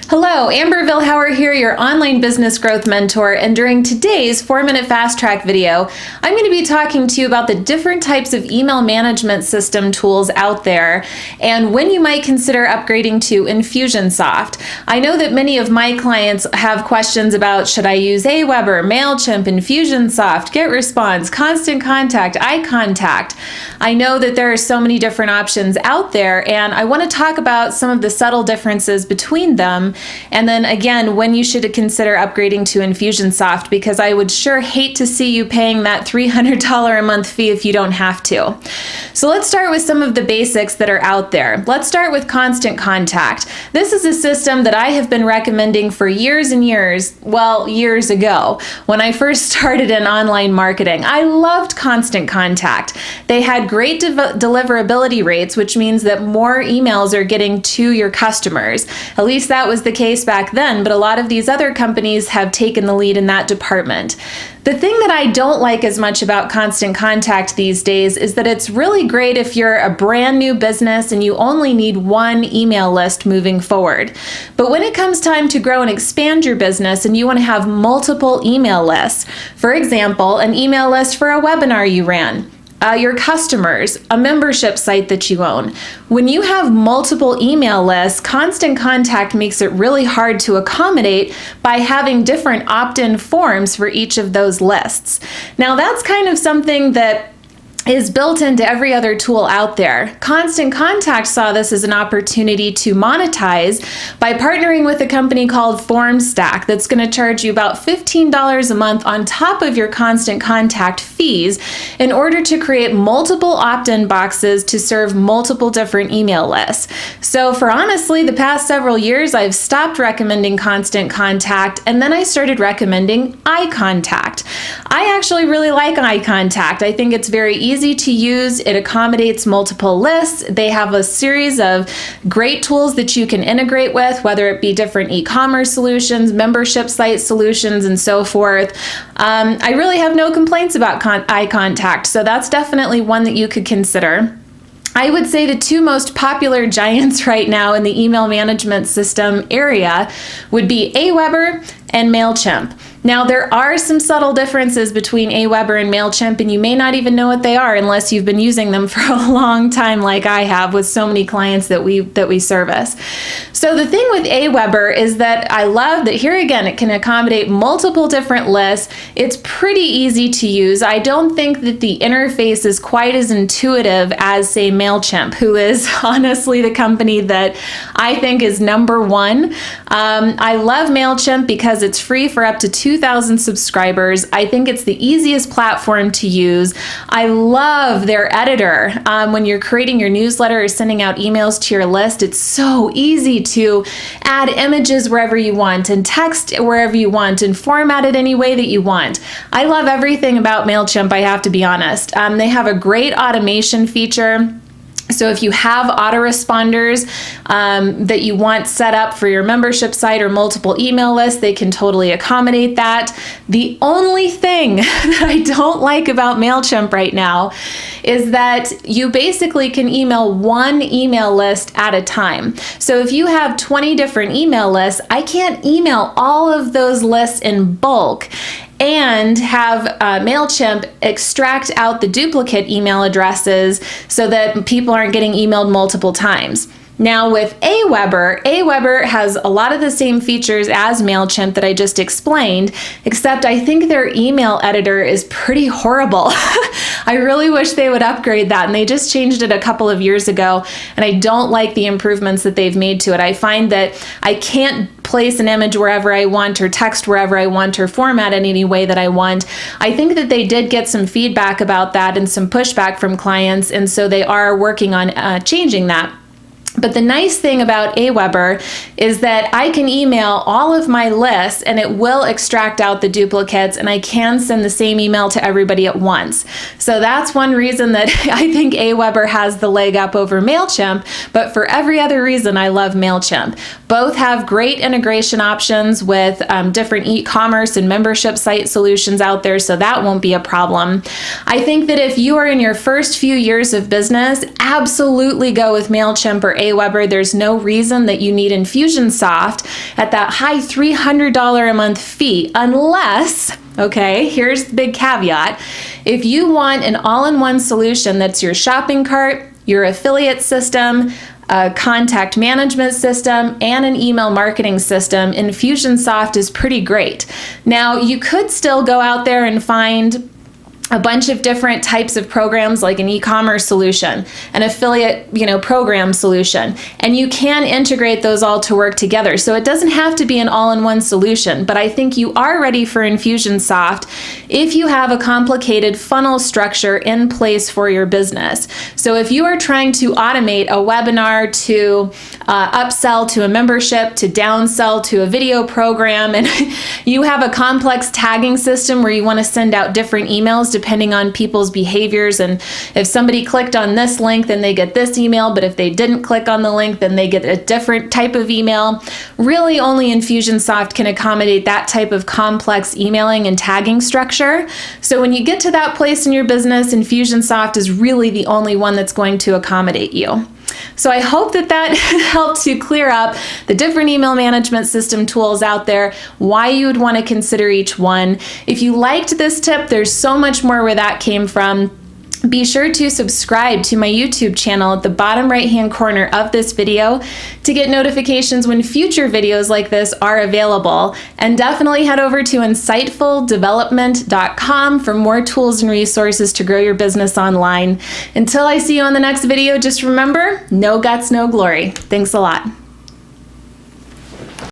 Hello, Amber Vilhauer here, your online business growth mentor, and during today's 4-minute fast track video, I'm going to be talking to you about the different types of email management system tools out there and when you might consider upgrading to Infusionsoft. I know that many of my clients have questions about should I use Aweber, MailChimp, Infusionsoft, GetResponse, Constant Contact, iContact. I know that there are so many different options out there, and I want to talk about some of the subtle differences between them. And then again, when you should consider upgrading to Infusionsoft, because I would sure hate to see you paying that $300 a month fee if you don't have to. So let's start with some of the basics that are out there. Let's start with Constant Contact. This is a system that I have been recommending for years and years, well, years ago, when I first started in online marketing. I loved Constant Contact. They had great deliverability rates, which means that more emails are getting to your customers. At least that was the case back then, but a lot of these other companies have taken the lead in that department. The thing that I don't like as much about Constant Contact these days is that it's really great if you're a brand new business and you only need one email list moving forward. But when it comes time to grow and expand your business and you want to have multiple email lists, for example, an email list for a webinar you ran, your customers, a membership site that you own. When you have multiple email lists, Constant Contact makes it really hard to accommodate by having different opt-in forms for each of those lists. Now that's kind of something that is built into every other tool out there. Constant Contact saw this as an opportunity to monetize by partnering with a company called FormStack that's going to charge you about $15 a month on top of your Constant Contact fees in order to create multiple opt-in boxes to serve multiple different email lists. So for honestly the past several years, I've stopped recommending Constant Contact and then I started recommending iContact. I actually really like iContact. I think it's very easy to use. It accommodates multiple lists. They have a series of great tools that you can integrate with, whether it be different e-commerce solutions, membership site solutions, and so forth. I really have no complaints about iContact, so that's definitely one that you could consider. I would say the two most popular giants right now in the email management system area would be Aweber and MailChimp. Now, there are some subtle differences between Aweber and MailChimp, and you may not even know what they are unless you've been using them for a long time like I have with so many clients that we service. So the thing with Aweber is that I love that here again, it can accommodate multiple different lists. It's pretty easy to use. I don't think that the interface is quite as intuitive as, say, MailChimp, who is honestly the company that I think is number one. I love MailChimp because it's free for up to 2,000 subscribers. I think it's the easiest platform to use. I love their editor. When you're creating your newsletter or sending out emails to your list, it's so easy to add images wherever you want and text wherever you want and format it any way that you want. I love everything about MailChimp, I have to be honest. They have a great automation feature. So if you have autoresponders that you want set up for your membership site or multiple email lists, they can totally accommodate that. The only thing that I don't like about MailChimp right now is that you basically can email one email list at a time. So if you have 20 different email lists, I can't email all of those lists in bulk and have MailChimp extract out the duplicate email addresses so that people aren't getting emailed multiple times. Now with Aweber has a lot of the same features as MailChimp that I just explained, except I think their email editor is pretty horrible. I really wish they would upgrade that, and they just changed it a couple of years ago, and I don't like the improvements that they've made to it. I find that I can't place an image wherever I want or text wherever I want or format it any way that I want. I think that they did get some feedback about that and some pushback from clients, and so they are working on changing that. But the nice thing about Aweber is that I can email all of my lists and it will extract out the duplicates, and I can send the same email to everybody at once. So that's one reason that I think Aweber has the leg up over MailChimp, but for every other reason, I love MailChimp. Both have great integration options with different e-commerce and membership site solutions out there, so that won't be a problem. I think that if you are in your first few years of business, absolutely go with MailChimp or Aweber, there's no reason that you need Infusionsoft at that high $300 a month fee, unless, okay, here's the big caveat, if you want an all-in-one solution that's your shopping cart, your affiliate system, a contact management system, and an email marketing system, Infusionsoft is pretty great. Now, you could still go out there and find a bunch of different types of programs, like an e-commerce solution, an affiliate, program solution, and you can integrate those all to work together. So it doesn't have to be an all-in-one solution, but I think you are ready for Infusionsoft if you have a complicated funnel structure in place for your business. So if you are trying to automate a webinar to upsell to a membership, to downsell to a video program, and you have a complex tagging system where you want to send out different emails depending on people's behaviors, and if somebody clicked on this link, then they get this email, but if they didn't click on the link, then they get a different type of email. Really, only Infusionsoft can accommodate that type of complex emailing and tagging structure. So when you get to that place in your business, Infusionsoft is really the only one that's going to accommodate you. So I hope that helps you clear up the different email management system tools out there, why you would want to consider each one. If you liked this tip, there's so much more where that came from. Be sure to subscribe to my YouTube channel at the bottom right-hand corner of this video to get notifications when future videos like this are available. And definitely head over to insightfuldevelopment.com for more tools and resources to grow your business online. Until I see you on the next video, just remember, no guts, no glory. Thanks a lot.